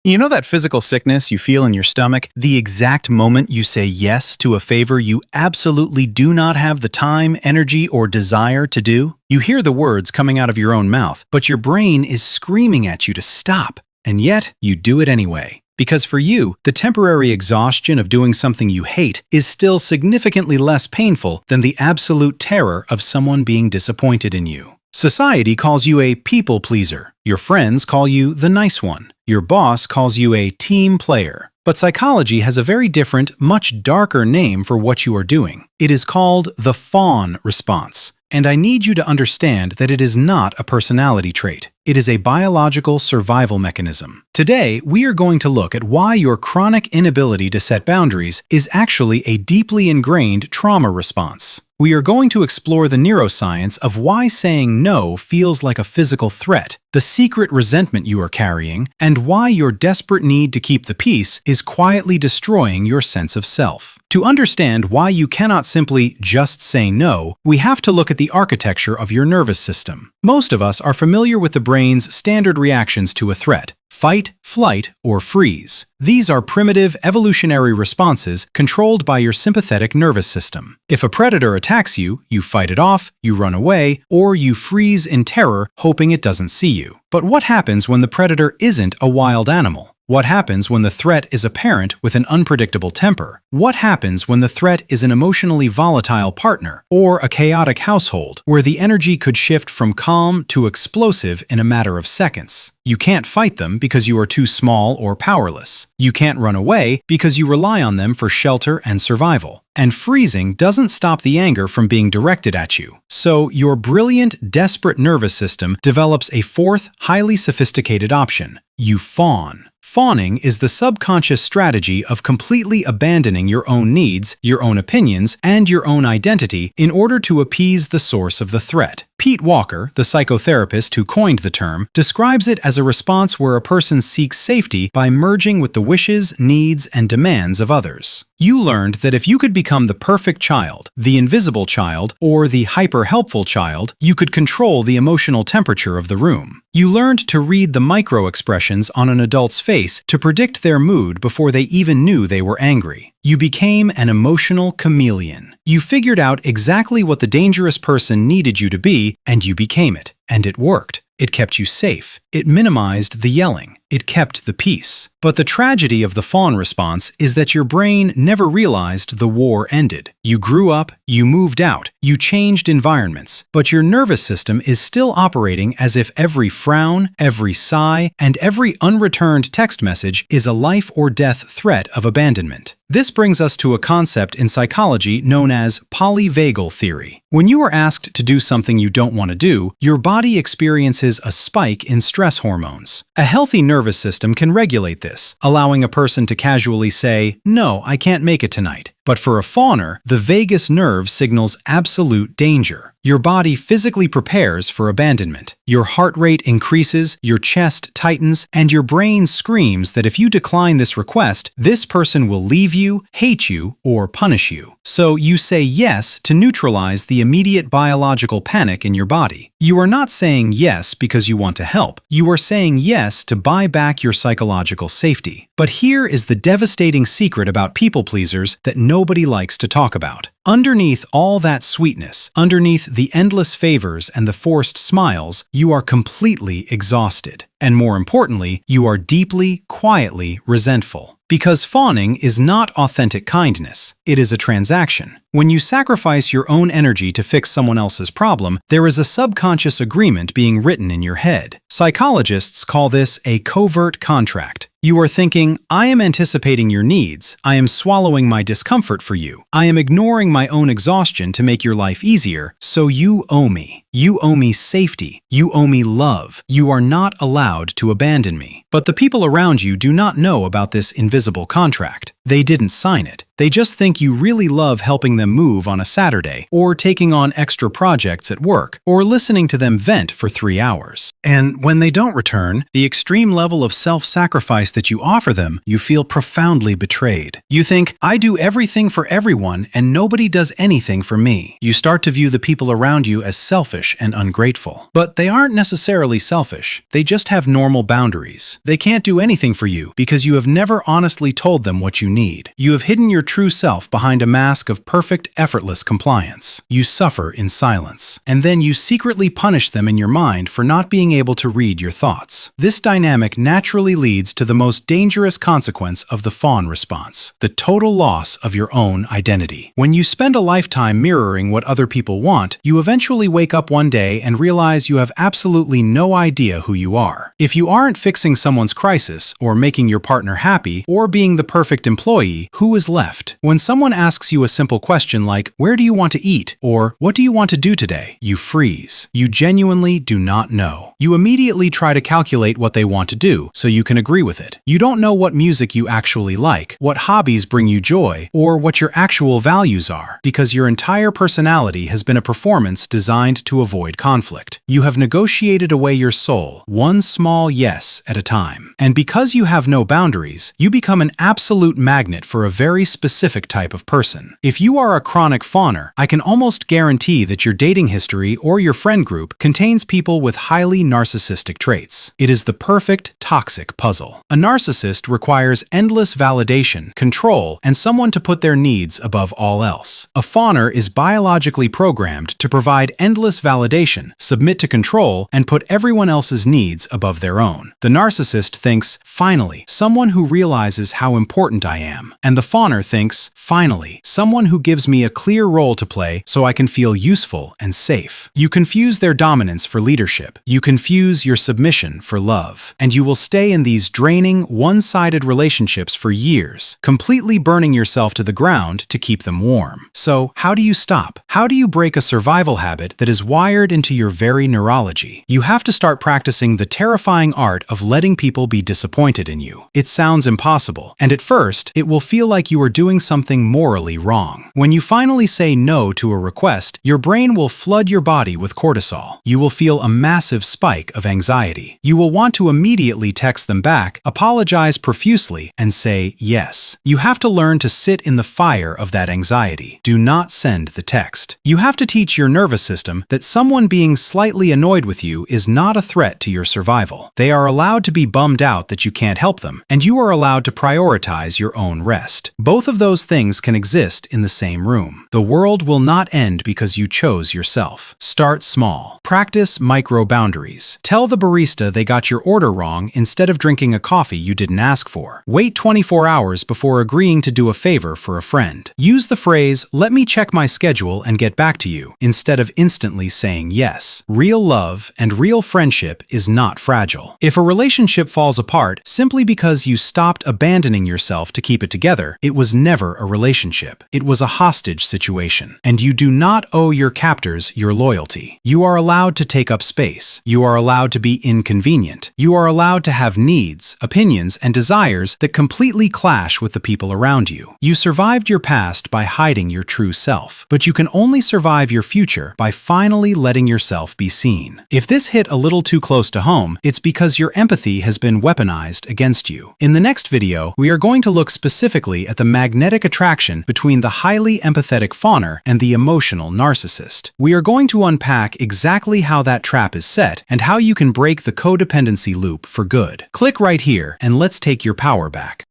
You know that physical sickness you feel in your stomach the exact moment you say yes to a favor you absolutely do not have the time, energy, or desire to do? You hear the words coming out of your own mouth, but your brain is screaming at you to stop, and yet you do it anyway. Because for you, the temporary exhaustion of doing something you hate is still significantly less painful than the absolute terror of someone being disappointed in you. Society calls you a people pleaser. Your friends call you the nice one. Your boss calls you a team player. But psychology has a very different, much darker name for what you are doing. It is called the Fawn response. And I need you to understand that it is not a personality trait. It is a biological survival mechanism. Today, we are going to look at why your chronic inability to set boundaries is actually a deeply ingrained trauma response. We are going to explore the neuroscience of why saying no feels like a physical threat, the secret resentment you are carrying, and why your desperate need to keep the peace is quietly destroying your sense of self. To understand why you cannot simply just say no, we have to look at the architecture of your nervous system. Most of us are familiar with the brain's standard reactions to a threat: fight, flight, or freeze. These are primitive evolutionary responses controlled by your sympathetic nervous system. If a predator attacks you, you fight it off, you run away, or you freeze in terror, hoping it doesn't see you. But what happens when the predator isn't a wild animal? What happens when the threat is a parent with an unpredictable temper? What happens when the threat is an emotionally volatile partner or a chaotic household where the energy could shift from calm to explosive in a matter of seconds? You can't fight them because you are too small or powerless. You can't run away because you rely on them for shelter and survival. And freezing doesn't stop the anger from being directed at you. So your brilliant, desperate nervous system develops a fourth, highly sophisticated option: you fawn. Fawning is the subconscious strategy of completely abandoning your own needs, your own opinions, and your own identity in order to appease the source of the threat. Pete Walker, the psychotherapist who coined the term, describes it as a response where a person seeks safety by merging with the wishes, needs, and demands of others. You learned that if you could become the perfect child, the invisible child, or the hyper-helpful child, you could control the emotional temperature of the room. You learned to read the micro-expressions on an adult's face to predict their mood before they even knew they were angry. You became an emotional chameleon. You figured out exactly what the dangerous person needed you to be, and you became it. And it worked. It kept you safe. It minimized the yelling. It kept the peace. But the tragedy of the fawn response is that your brain never realized the war ended. You grew up, you moved out, you changed environments, but your nervous system is still operating as if every frown, every sigh, and every unreturned text message is a life or death threat of abandonment. This brings us to a concept in psychology known as Polyvagal Theory. When you are asked to do something you don't want to do, your body experiences a spike in stress hormones. A healthy nervous system can regulate this, allowing a person to casually say, "No, I can't make it tonight." But for a fawner, the vagus nerve signals absolute danger. Your body physically prepares for abandonment. Your heart rate increases, your chest tightens, and your brain screams that if you decline this request, this person will leave you, hate you, or punish you. So you say yes to neutralize the immediate biological panic in your body. You are not saying yes because you want to help. You are saying yes to buy back your psychological safety. But here is the devastating secret about people pleasers that nobody likes to talk about. Underneath all that sweetness, underneath the endless favors and the forced smiles, you are completely exhausted. And more importantly, you are deeply, quietly resentful. Because fawning is not authentic kindness. It is a transaction. When you sacrifice your own energy to fix someone else's problem, there is a subconscious agreement being written in your head. Psychologists call this a covert contract. You are thinking, I am anticipating your needs. I am swallowing my discomfort for you. I am ignoring my own exhaustion to make your life easier, so you owe me. You owe me safety. You owe me love. You are not allowed to abandon me. But the people around you do not know about this invisible contract. They didn't sign it. They just think you really love helping them move on a Saturday, or taking on extra projects at work, or listening to them vent for 3 hours. And when they don't return, the extreme level of self-sacrifice that you offer them, you feel profoundly betrayed. You think, I do everything for everyone and nobody does anything for me. You start to view the people around you as selfish and ungrateful. But they aren't necessarily selfish. They just have normal boundaries. They can't do anything for you because you have never honestly told them what you need. You have hidden your true self behind a mask of perfect, effortless compliance. You suffer in silence. And then you secretly punish them in your mind for not being able to read your thoughts. This dynamic naturally leads to the most dangerous consequence of the fawn response, the total loss of your own identity. When you spend a lifetime mirroring what other people want, you eventually wake up one day and realize you have absolutely no idea who you are. If you aren't fixing someone's crisis, or making your partner happy, or being the perfect employee, who is left? When someone asks you a simple question like, where do you want to eat? Or, what do you want to do today? You freeze. You genuinely do not know. You immediately try to calculate what they want to do, so you can agree with it. You don't know what music you actually like, what hobbies bring you joy, or what your actual values are, because your entire personality has been a performance designed to avoid conflict. You have negotiated away your soul, one small yes at a time. And because you have no boundaries, you become an absolute magnet for a very specific type of person. If you are a chronic fawner, I can almost guarantee that your dating history or your friend group contains people with highly narcissistic traits. It is the perfect toxic puzzle. A narcissist requires endless validation, control, and someone to put their needs above all else. A fawner is biologically programmed to provide endless validation, submit to control, and put everyone else's needs above their own. The narcissist thinks, finally, someone who realizes how important I am. And the fawner thinks, finally, someone who gives me a clear role to play so I can feel useful and safe. You confuse their dominance for leadership. You confuse your submission for love. And you will stay in these draining, one-sided relationships for years, completely burning yourself to the ground to keep them warm. So, how do you stop? How do you break a survival habit that is wired into your very neurology? You have to start practicing the terrifying art of letting people be disappointed in you. It sounds impossible, and at first, it will feel like you are doing something morally wrong. When you finally say no to a request, your brain will flood your body with cortisol. You will feel a massive spike of anxiety. You will want to immediately text them back, apologize profusely, and say yes. You have to learn to sit in the fire of that anxiety. Do not send the text. You have to teach your nervous system that someone being slightly annoyed with you is not a threat to your survival. They are allowed to be bummed out that you can't help them, and you are allowed to prioritize your own rest. Both of those things can exist in the same room. The world will not end because you chose yourself. Start small. Practice micro boundaries. Tell the barista they got your order wrong instead of drinking a coffee you didn't ask for. Wait 24 hours before agreeing to do a favor for a friend. Use the phrase, let me check my schedule and get back to you, instead of instantly saying yes. Real love and real friendship is not fragile. If a relationship falls apart simply because you stopped abandoning yourself to keep it together, it was never a relationship. It was a hostage situation. And you do not owe your captors your loyalty. You are allowed to take up space. You are allowed to be inconvenient. You are allowed to have needs, opinions, and desires that completely clash with the people around you. You survived your past by hiding your true self, but you can only survive your future by finally letting yourself be seen. If this hit a little too close to home, it's because your empathy has been weaponized against you. In the next video, we are going to look specifically at the magnetic attraction between the highly empathetic fawner and the emotional narcissist. We are going to unpack exactly how that trap is set and how you can break the codependency loop for good. Click right here and let's take your power back.